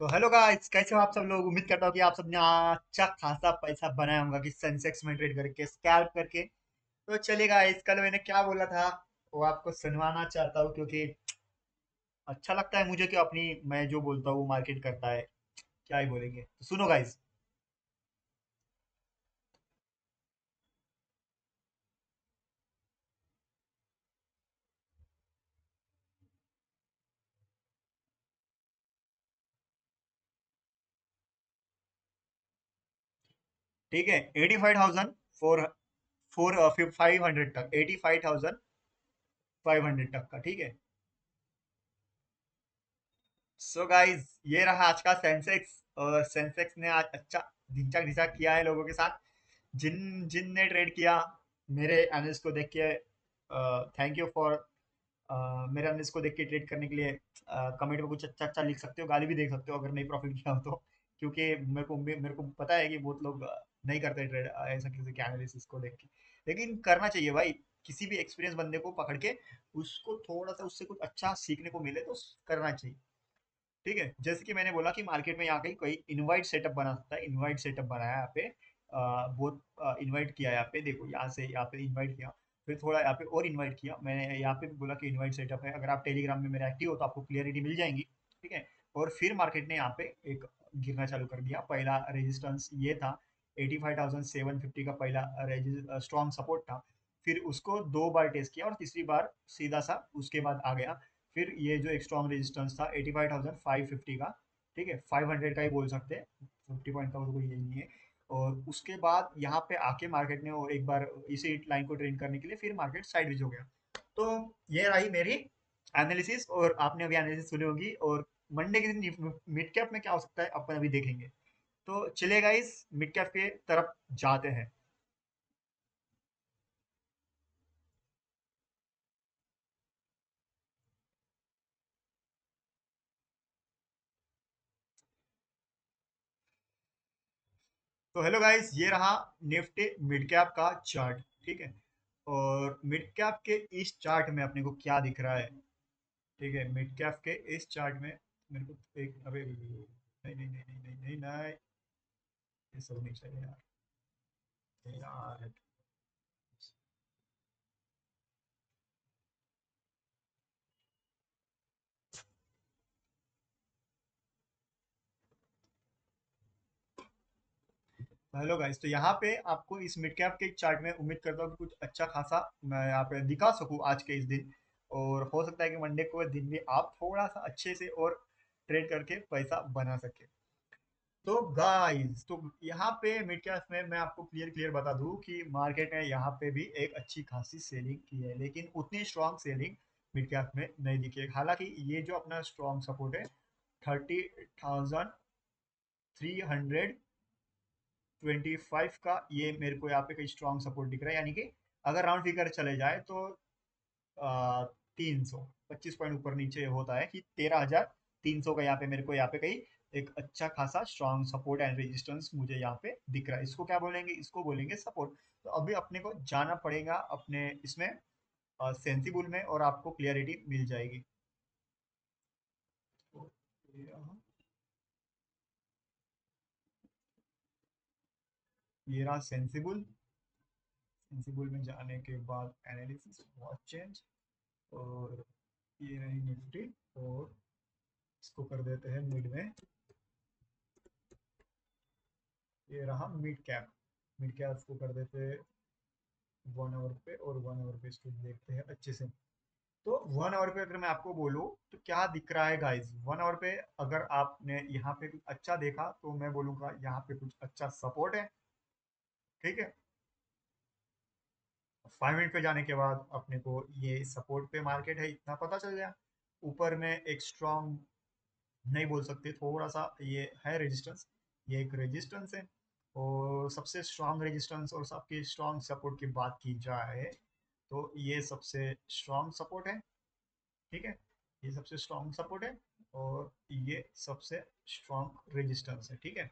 तो hello guys, कैसे हो आप सब लोग। उम्मीद करता हूँ कि आप सबने अच्छा खासा पैसा बनाया होगा कि सेंसेक्स में ट्रेड करके स्कैल्प करके। तो चलिए गाइस, कल मैंने क्या बोला था वो आपको सुनवाना चाहता हूँ, क्योंकि अच्छा लगता है मुझे कि अपनी मैं जो बोलता हूँ वो मार्केट करता है। क्या ही बोलेंगे, तो सुनो गाइस। ठीक है, 85,000 फोर फोर 500 तक, 85,500 तक का, ठीक है। सो गाइस, ये रहा आज का सेंसेक्स, और सेंसेक्स ने आज अच्छा ढिंचाक ढिंचाक किया है लोगों के साथ। जिन जिन ने ट्रेड किया, मेरे एनालिस्ट को देख के थैंक यू फॉर मेरे एनालिस्ट को देख के ट्रेड करने के लिए। कमेंट में कुछ अच्छा अच्छा लिख सकते हो, गाली भी दे सकते हो अगर नहीं प्रॉफिट किया हो तो, क्योंकि मेरे को पता है कि बहुत लोग नहीं करते ट्रेड ऐसा किसी के एनालिसिस को देख के। लेकिन करना चाहिए भाई, किसी भी एक्सपीरियंस बंदे को पकड़ के उसको थोड़ा सा उससे कुछ अच्छा सीखने को मिले तो करना चाहिए। ठीक है, जैसे कि मैंने बोला कि मार्केट में यहाँ कहीं कोई इनवाइट सेटअप बना सकता है। इनवाइट सेटअप बनाया यहाँ पे, बहुत इनवाइट किया यहाँ पे, देखो यहाँ से यहाँ पे इनवाइट किया, फिर थोड़ा यहाँ पे और इनवाइट किया। मैंने यहाँ पे भी बोला कि इनवाइट सेटअप है, अगर आप टेलीग्राम में मेरे एक्टिव हो तो आपको क्लियरिटी मिल जाएंगी। ठीक है, और फिर मार्केट ने यहाँ पे एक गिरना चालू कर दिया। पहला रेजिस्टेंस ये था, 85,750 का पहला स्ट्रॉन्ग सपोर्ट था। फिर उसको दो बार टेस्ट किया और तीसरी बार सीधा सा उसके बाद आ गया। फिर ये जो एक स्ट्रॉन्ग रेजिस्टेंस था 85,550 का, ठीक है, 500 का ही बोल सकते हैं, 50 पॉइंट का तो कोई यही नहीं है। और उसके बाद यहाँ पे आके मार्केट ने और एक बार इसी लाइन को ट्रेन करने के लिए फिर मार्केट साइडवेज हो गया। तो ये रही मेरी एनालिसिस, और आपने अभी एनालिसिस सुनी होगी। और मंडे के दिन मिड कैप में क्या हो सकता है अपन अभी देखेंगे। तो चलिए गाइस, मिड कैप के तरफ जाते हैं। तो हेलो गाइस, ये रहा निफ्टी मिड कैप का चार्ट, ठीक है। और मिड कैप के इस चार्ट में अपने को क्या दिख रहा है। ठीक है, मिड कैप के इस चार्ट में मेरे को एक, अबे नहीं नहीं नहीं नहीं नहीं नहीं नहीं, ये सब नहीं चाहिए यार, यार। हेलो गाइस, तो यहाँ पे आपको इस मिड कैप के चार्ट में उम्मीद करता हूँ कि कुछ अच्छा खासा मैं यहाँ पे दिखा सकूँ आज के इस दिन। और हो सकता है कि मंडे को दिन भी आप थोड़ा सा अच्छे से और ट्रेड करके पैसा बना सके। तो गाइस, तो यहाँ पे मिड कैप में मैं आपको क्लियर क्लियर बता दूं कि मार्केट ने यहाँ पे भी एक अच्छी खासी सेलिंग की है, लेकिन उतनी स्ट्रांग सेलिंग मिड कैप में नहीं दिखी है। हालांकि ये जो अपना स्ट्रांग सपोर्ट है 30,325 का, ये मेरे को यहाँ पे कई स्ट्रांग सपोर्ट दिख रहा है। यानी कि अगर राउंड फिगर चले जाए तो 325 पॉइंट ऊपर नीचे होता है कि 13,300 का यहाँ पे मेरे को यहाँ पे कहीं एक अच्छा खासा स्ट्रॉन्ग सपोर्ट एंड रेजिस्टेंस मुझे यहाँ पे दिख रहा है। इसको क्या बोलेंगे, इसको बोलेंगे सपोर्ट। तो अभी अपने को जाना पड़ेगा अपने इसमें सेंसिबल में, और आपको क्लियरिटी मिल जाएगी। तो ये रहा सेंसिबल। सेंसिबल में जाने के बाद एनालिसिस वॉच चेंज, और ये रही निफ्टी। और इसको कर देते हैं मिड में। ये रहा मिड कैप। मिड कैप को कर देते हैं 1 आवर पे, और 1 आवर पे इसको देखते हैं अच्छे से। तो 1 आवर पे अगर मैं आपको बोलूँ तो क्या दिख रहा है गाइस, 1 आवर पे अगर आपने यहाँ पे कुछ अच्छा देखा तो मैं बोलूंगा यहाँ पे कुछ अच्छा सपोर्ट है। ठीक है, 5 मिनट पे जाने के बाद अपने को ये सपोर्ट पे मार्केट है इतना पता चल गया। ऊपर में एक स्ट्रॉन्ग नहीं बोल सकते, थोड़ा सा ये है रेजिस्टेंस, ये एक रेजिस्टेंस है। और सबसे स्ट्रॉन्ग रेजिस्टेंस और सबके स्ट्रॉन्ग सपोर्ट की बात की जाए तो ये सबसे स्ट्रॉन्ग सपोर्ट है। ठीक है, ये सबसे स्ट्रॉन्ग सपोर्ट है, और ये सबसे स्ट्रॉन्ग रेजिस्टेंस है। ठीक है,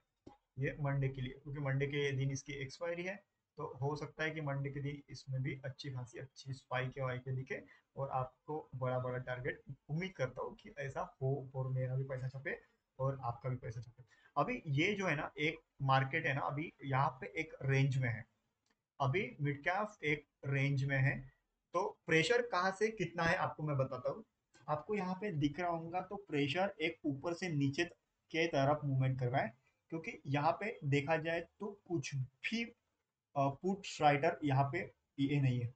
ये मंडे के लिए, क्योंकि मंडे के दिन इसकी एक्सपायरी है। तो हो सकता है कि मंडे के दिन इसमें भी अच्छी खासी अच्छी स्पाइक के वाई के दिखे, और आपको बड़ा बड़ा टारगेट, उम्मीद करता हूँ कि ऐसा हो और मेरा भी पैसा छपे और आपका भी पैसा चल जाए। अभी ये जो है ना एक मार्केट है ना, अभी यहाँ पे एक रेंज में है, अभी मिड कैप एक रेंज में है। तो प्रेशर कहाँ से कितना है आपको मैं बताता हूँ। आपको यहाँ पे दिख रहा होगा, तो प्रेशर एक ऊपर से नीचे के तरफ मूवमेंट कर रहा है, क्योंकि यहाँ पे देखा जाए तो कुछ भी पुट राइटर यहाँ पे ये नहीं है,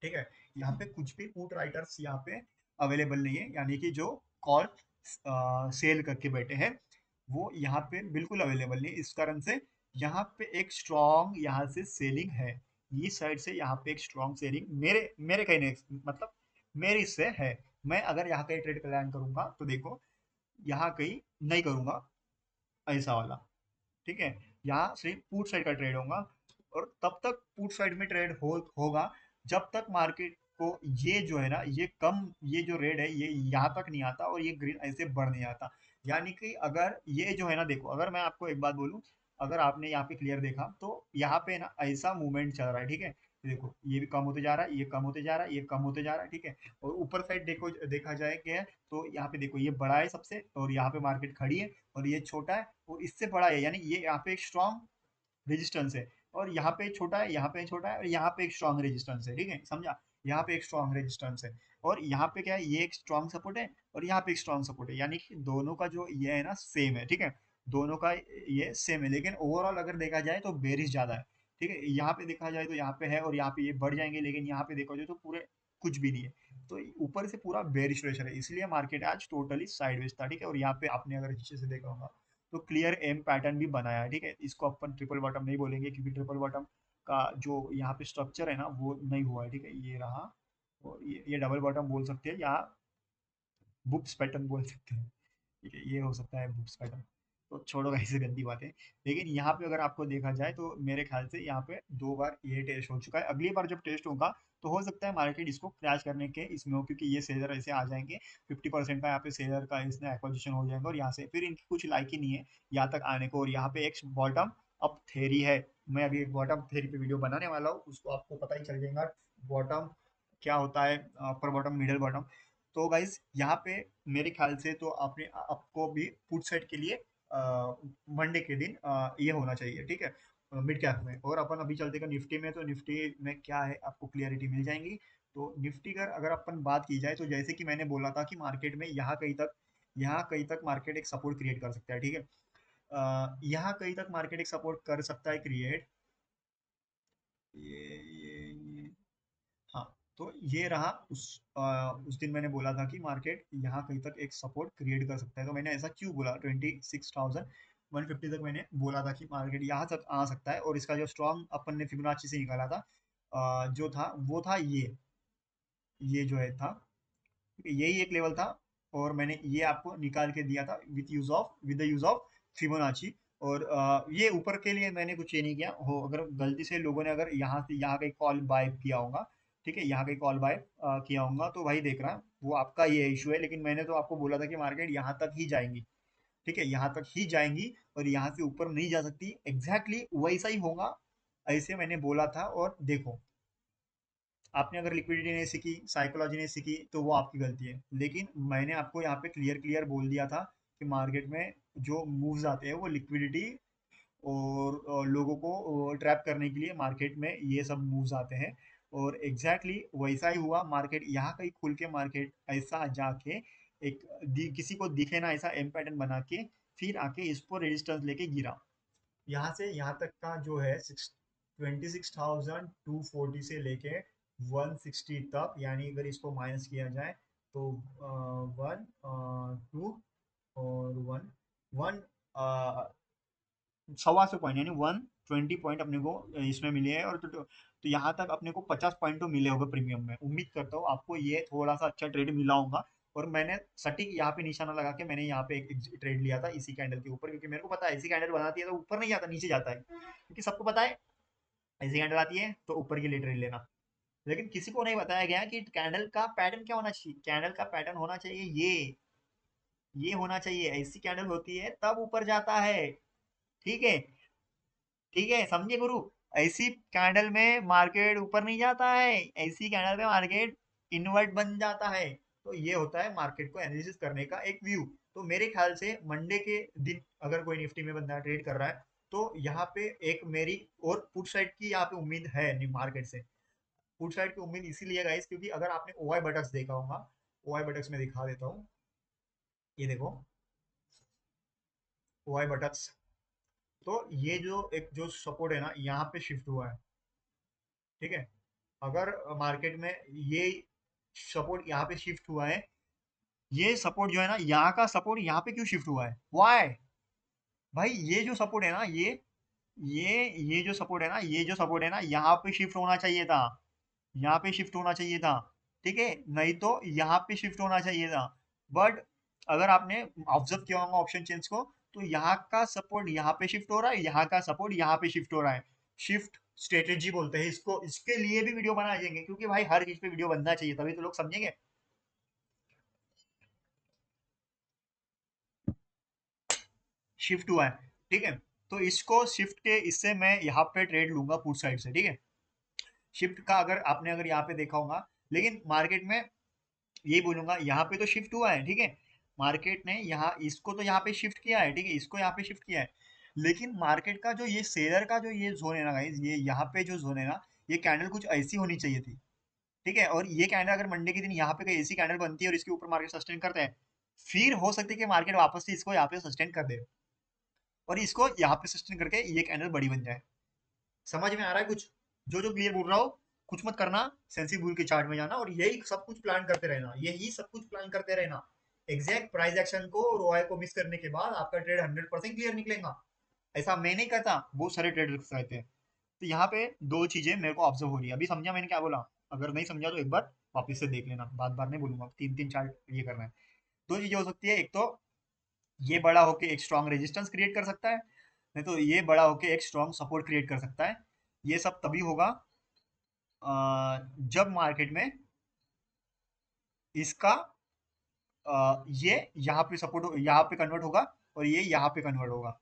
ठीक है। यहाँ पे कुछ भी पुट राइटर्स यहाँ पे अवेलेबल नहीं है, यानी कि जो कॉल सेल करके बैठे हैं वो यहाँ पे बिल्कुल अवेलेबल नहीं है। इस कारण से यहाँ पे एक स्ट्रॉन्ग यहाँ से सेलिंग है, इस साइड से यहाँ पे एक स्ट्रॉन्ग सेलिंग मेरे मेरे कहने मतलब मेरी से है। मैं अगर यहाँ कहीं ट्रेड प्लान करूंगा तो देखो, यहाँ कहीं नहीं करूंगा ऐसा वाला, ठीक है। यहाँ सिर्फ पुट साइड का ट्रेड होगा, और तब तक पुट साइड में ट्रेड होगा जब तक मार्केट को ये जो है ना ये कम, ये जो रेड है ये यहाँ तक नहीं आता और ये ग्रीन ऐसे बढ़ नहीं आता। यानी कि अगर ये जो है ना, देखो अगर मैं आपको एक बात बोलूं, अगर आपने यहाँ पे क्लियर देखा तो यहाँ पे ना ऐसा मूवमेंट चल रहा है, ठीक है। देखो ये भी कम होते जा रहा है, ये कम होते जा रहा है, ये कम होते जा रहा है, ठीक है। और ऊपर साइड देखो, देखा जाए क्या है, तो यहाँ पे देखो ये बड़ा है सबसे, और यहाँ पे मार्केट खड़ी है, और ये छोटा है और इससे बड़ा है, यानी ये यहाँ पे एक स्ट्रॉन्ग रेजिस्टेंस है, और यहाँ पे छोटा है, यहाँ पे छोटा है, और यहाँ पे एक स्ट्रॉन्ग रेजिस्टेंस है, ठीक है, समझा। यहाँ पे एक स्ट्रॉन्ग रेजिस्टेंस है, और यहाँ पे क्या है, ये एक स्ट्रॉन्ग सपोर्ट है, और यहाँ पे एक स्ट्रॉन्ग सपोर्ट है, यानी कि दोनों का जो ये है ना सेम है, ठीक है। दोनों का ये सेम है, लेकिन ओवरऑल अगर देखा जाए तो बेरिश ज्यादा है, ठीक है। यहाँ पे देखा जाए तो यहाँ पे है, और यहाँ पे ये बढ़ जाएंगे, लेकिन यहाँ पे देखा जाए तो पूरे कुछ भी नहीं है। तो ऊपर से पूरा बेरिश प्रेशर है, इसलिए मार्केट आज टोटली साइडवेज था, ठीक है। और यहाँ पे आपने अगर नीचे से देखा होगा तो क्लियर एम पैटर्न भी बनाया है, ठीक है। इसको अपन ट्रिपल बॉटम नहीं बोलेंगे, क्योंकि ट्रिपल बॉटम का जो यहाँ पे स्ट्रक्चर है ना वो नहीं हुआ है, ठीक है, ये रहा। और ये डबल बॉटम बोल सकते हैं, या बुक्स पैटर्न बोल सकते हैं, ठीक है, ये हो सकता है बुक्स पैटर्न। तो छोड़ो ऐसे गंदी बातें। लेकिन यहाँ पे अगर आपको देखा जाए तो मेरे ख्याल से यहाँ पे दो बार ये टेस्ट हो चुका है, अगली बार जब टेस्ट होगा तो हो सकता है मार्केट इसको क्रैश करने के इसमें हो, क्योंकि ये सेलर ऐसे आ जाएंगे 50% का यहाँ पे सेलर का इसने एक्विजिशन हो जाएगा, और यहाँ से फिर इनकी कुछ लाइक ही नहीं है यहाँ तक आने को। और यहाँ पे एक बॉटम अप थेरी है, मैं अभी एक बॉटम थेरी पे वीडियो बनाने वाला हूँ, उसको आपको पता ही चल जाएगा बॉटम क्या होता है, अपर बॉटम मिडल बॉटम। तो गाइज यहाँ पे मेरे ख्याल से तो आपने आपको भी पुट साइड के लिए मंडे के दिन ये होना चाहिए, ठीक है, मिड कैप में। और अपन अभी चलते हैं निफ्टी में, तो निफ्टी में क्या है आपको क्लियरिटी मिल जाएंगी। तो निफ्टी का अगर अपन बात की जाए तो जैसे कि मैंने बोला था कि मार्केट में यहाँ कहीं तक मार्केट एक सपोर्ट क्रिएट कर सकता है, ठीक है। यहाँ कहीं तक मार्केट एक सपोर्ट कर सकता है क्रिएट, ये हाँ। तो ये रहा उस दिन मैंने बोला था कि मार्केट यहाँ कहीं तक एक सपोर्ट क्रिएट कर सकता है, तो मैंने ऐसा क्यों बोला, 26,150 तक मैंने बोला था कि मार्केट यहाँ तक आ सकता है। और इसका जो स्ट्रॉन्ग अपन ने फिबोनाची से निकाला था, जो था वो था ये जो है था, यही एक लेवल था, और मैंने ये आपको निकाल के दिया था with the use of Fibonacci. और ये ऊपर के लिए मैंने कुछ ये नहीं किया हो, अगर गलती से लोगों ने अगर यहाँ से यहाँ कहीं कॉल बाय किया होगा, ठीक है, यहाँ कहीं कॉल बाय किया होगा, तो भाई देख रहा वो आपका ये इशू है, लेकिन मैंने तो आपको बोला था कि मार्केट यहाँ तक ही जाएंगी, ठीक है, यहाँ तक ही जाएंगी, और यहाँ से ऊपर नहीं जा सकती, एग्जैक्टली वैसा ही होगा, ऐसे मैंने बोला था। और देखो, आपने अगर लिक्विडिटी नहीं सीखी, साइकोलॉजी नहीं सीखी, तो वो आपकी गलती है, लेकिन मैंने आपको यहाँ पे क्लियर क्लियर बोल दिया था कि मार्केट में जो मूव्स आते हैं वो लिक्विडिटी और लोगों को ट्रैप करने के लिए मार्केट में ये सब मूव्स आते हैं। और एग्जैक्टली वैसा ही हुआ, मार्केट यहाँ कहीं खुल के मार्केट ऐसा जाके एक किसी को दिखे ना ऐसा एम पैटर्न बना के फिर आके इसको रेजिस्टेंस लेके गिरा, यहाँ से यहाँ तक का जो है 26,240 से लेके 160 तक, यानी अगर इसको माइनस किया जाए तो वन टू और वन वन 125 पॉइंट, यानी 120 पॉइंट अपने को इसमें मिले हैं। और तो यहाँ तक अपने को 50 पॉइंट तो मिले होंगे प्रीमियम में, उम्मीद करता हूँ आपको ये थोड़ा सा अच्छा ट्रेड मिला होगा। और मैंने सटीक यहाँ पे निशाना लगा के मैंने यहाँ पे एक ट्रेड लिया था इसी कैंडल के ऊपर, क्योंकि मेरे को पता है इसी कैंडल बनाती है तो ऊपर नहीं जाता नीचे जाता है, क्योंकि सबको पता है ऐसी कैंडल आती है तो ऊपर के लिए ट्रेड लेना। लेकिन किसी को नहीं बताया गया कि कैंडल का पैटर्न क्या होना चाहिए, कैंडल का पैटर्न होना चाहिए ये होना चाहिए, ऐसी कैंडल होती है तब ऊपर जाता है, ठीक है, ठीक है, समझे गुरु। ऐसी कैंडल में मार्केट ऊपर नहीं जाता है, ऐसी कैंडल में मार्केट इनवर्ट बन जाता है। तो ये होता है मार्केट को एनालिसिस करने का एक व्यू। तो मेरे ख्याल से मंडे के दिन अगर कोई निफ्टी में बंदा ट्रेड कर रहा है तो यहाँ पे एक मेरी और पुट साइड की यहाँ पे उम्मीद है मार्केट से। पुट साइड की उम्मीद इसीलिए गाइस क्योंकि अगर आपने ओआई बटक्स देखा होगा, ओआई बटक्स में दिखा देता हूँ, ये देखो ओआई बटक्स। तो ये जो एक जो सपोर्ट है ना यहाँ पे शिफ्ट हुआ है, ठीक है। अगर मार्केट में ये सपोर्ट यहाँ पे शिफ्ट हुआ है, ये सपोर्ट जो है ना यहाँ का सपोर्ट यहाँ पे क्यों शिफ्ट हुआ है, वाई? भाई ये जो सपोर्ट है ना ये जो सपोर्ट है ना, ये जो सपोर्ट है ना यहाँ पे शिफ्ट होना चाहिए था, यहाँ पे शिफ्ट होना चाहिए था, ठीक है। नहीं तो यहाँ पे शिफ्ट होना चाहिए था। बट अगर आपने ऑब्जर्व किया होगा ऑप्शन चेंज को, तो यहाँ का सपोर्ट यहाँ पे शिफ्ट हो रहा है, यहाँ का सपोर्ट यहाँ पे शिफ्ट हो रहा है। शिफ्ट स्ट्रेटेजी बोलते हैं इसको, इसके लिए भी वीडियो बनाए जाएंगे क्योंकि भाई हर चीज पे वीडियो बनना चाहिए तभी तो लोग समझेंगे। शिफ्ट हुआ है, ठीक है। तो इसको शिफ्ट के इससे मैं यहाँ पे ट्रेड लूंगा पुट साइड से, ठीक है। शिफ्ट का अगर आपने अगर यहाँ पे देखा होगा, लेकिन मार्केट में यही बोलूंगा यहाँ पे तो शिफ्ट हुआ है, ठीक है। मार्केट ने यहाँ इसको तो यहाँ पे शिफ्ट किया है, ठीक है, इसको यहाँ पे शिफ्ट किया है। लेकिन मार्केट का जो ये शेयर का जो ये जोन है ना गाइस, ये यहाँ पे जो जोन है ना, ये कैंडल कुछ ऐसी होनी चाहिए थी, ठीक है। और ये कैंडल अगर मंडे के दिन यहाँ पे कोई ऐसी कैंडल बनती है और इसके ऊपर मार्केट सस्टेन करते हैं, फिर हो सकती है कि मार्केट वापस से इसको यहाँ पे सस्टेन कर दे और इसको यहाँ पे सस्टेन करके ये कैंडल बड़ी बन जाए। समझ में आ रहा है कुछ? जो जो क्लियर बोल रहा हो, कुछ मत करना, सेंसिबल के चार्ट में जाना और यही सब कुछ प्लान करते रहना, यही सब कुछ प्लान करते रहना। एग्जैक्ट प्राइस एक्शन को और ओआई को मिस करने के बाद आपका ट्रेड 100% क्लियर निकलेगा। ऐसा मैं नहीं करता, बहुत सारे ट्रेडर्स कहते हैं। तो यहाँ पे दो चीजें मेरे को ऑब्जर्व हो रही है, अभी समझा मैंने क्या बोला? अगर नहीं समझा तो एक बार वापस से देख लेना, बार बार नहीं बोलूंगा, तीन तीन चार्ट ये करना है। दो चीजें हो सकती है, एक तो ये बड़ा होके एक स्ट्रॉन्ग रेजिस्टेंस क्रिएट कर सकता है, नहीं तो ये बड़ा होके एक स्ट्रॉन्ग सपोर्ट क्रिएट कर सकता है। ये सब तभी होगा जब मार्केट में इसका ये यहाँ पे सपोर्ट यहाँ पे कन्वर्ट होगा और ये यहाँ पे कन्वर्ट होगा,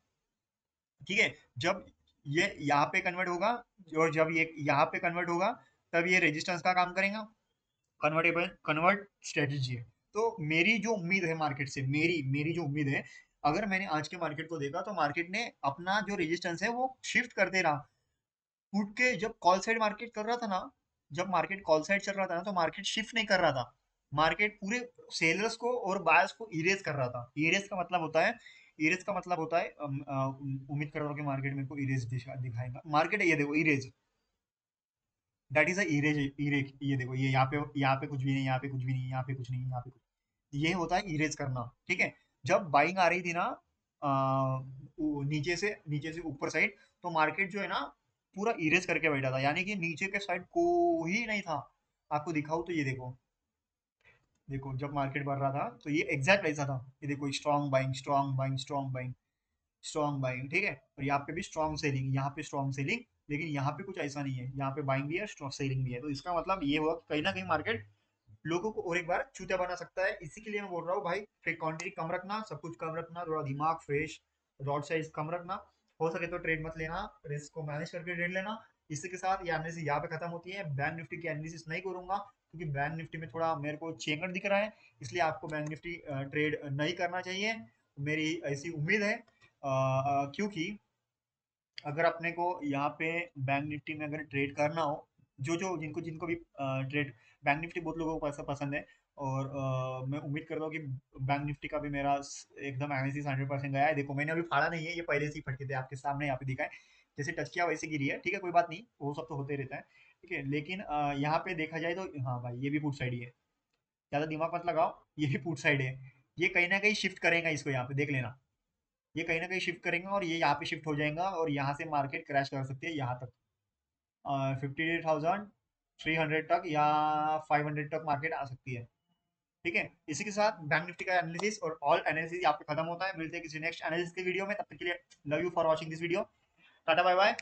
ठीक है। जब ये यहाँ पे कन्वर्ट होगा और जब ये यहाँ पे कन्वर्ट होगा तब ये रेजिस्टेंस का काम करेगा। कन्वर्टेबल कन्वर्ट स्ट्रेटजी है। तो मेरी जो उम्मीद है मार्केट से, मेरी मेरी जो उम्मीद है, अगर मैंने आज के मार्केट को देखा तो मार्केट ने अपना जो रेजिस्टेंस है वो शिफ्ट करते रहा। टूट के जब कॉल साइड मार्केट कर रहा था ना, जब मार्केट कॉल साइड चल रहा था ना, तो मार्केट शिफ्ट नहीं कर रहा था। मार्केट पूरे सेलर्स को और बायर्स को इरेज कर रहा था। इरेज का मतलब होता है, इरेज का मतलब होता है उम्मीद कर रहा हूँ कि मार्केट मेरे को इरेज दिखाएगा। मार्केट ये देखो erase, that is a erase. Erase ये देखो, ये यहाँ पे कुछ भी नहीं, यहाँ पे कुछ भी नहीं, यहाँ पे कुछ नहीं, यहाँ पे कुछ, ये होता है इरेज करना, ठीक है। जब बाइंग आ रही थी ना नीचे से ऊपर साइड, तो मार्केट जो है ना पूरा इरेज करके बैठा था, यानी कि नीचे के साइड कोई नहीं था। आपको दिखाऊं तो ये देखो, देखो जब मार्केट बढ़ रहा था तो ये एग्जैक्ट ऐसा था। ये देखो strong buying, strong buying, strong buying, strong buying, ठीक है। और यहाँ पे भी स्ट्रॉन्ग सेलिंग, यहाँ पे स्ट्रॉन्ग सेलिंग, लेकिन यहाँ पे कुछ ऐसा नहीं है, यहाँ पे बाइंग भी है, स्ट्रॉन्ग सेलिंग भी है। तो इसका मतलब ये हुआ कि कहीं ना कहीं मार्केट लोगों को और एक बार चूतिया बना सकता है। इसी के लिए मैं बोल रहा हूँ भाई, फिर क्वांटिटी कम रखना, सब कुछ कम रखना, थोड़ा दिमाग फ्रेश, लॉट साइज कम रखना। हो सके तो ट्रेड मत लेना, रिस्क को मैनेज करके ट्रेड लेना। इसी के साथ ये एनालिसिस यहाँ पे खत्म होती है। बैंक निफ्टी की एनालिसिस नहीं करूंगा क्योंकि बैंक निफ्टी में थोड़ा मेरे को चेंगड़ दिख रहा है, इसलिए आपको बैंक निफ्टी ट्रेड नहीं करना चाहिए, मेरी ऐसी उम्मीद है। क्योंकि अगर अपने को यहाँ पे बैंक निफ्टी में अगर ट्रेड करना हो, जो जो जिनको जिनको भी ट्रेड, बैंक निफ्टी बहुत लोगों को ऐसा पसंद है। और मैं उम्मीद करता हूँ कि बैंक निफ्टी का भी मेरा एकदम एनालिसिस 100% गया है। देखो मैंने अभी फाड़ा नहीं है, ये पहले से ही फटके थे आपके सामने यहाँ पे दिखा है, जैसे टच किया वैसे गिरी है, ठीक है, कोई बात नहीं, वो सब तो होते रहता है, ठीक है। लेकिन यहाँ पे देखा जाए तो हाँ भाई ये भी पुट साइड ही है, ज्यादा दिमाग मत लगाओ, ये भी पुट साइड है। ये कहीं ना कहीं शिफ्ट करेगा इसको, यहाँ पे देख लेना, ये कहीं ना कहीं शिफ्ट करेंगे और ये यहाँ पे शिफ्ट हो जाएगा और यहाँ से मार्केट क्रैश कर सकती है यहाँ तक, 58,300 तक या 500 तक मार्केट आ सकती है, ठीक है। इसी के साथ बैंक निफ्टी का एनालिसिस और ऑल एनालिसिस यहाँ पे खत्म होता है। मिलते हैं किसी नेक्स्ट एनालिसिस के वीडियो में, तब तक के लिए love you for watching this video. Tata bye bye.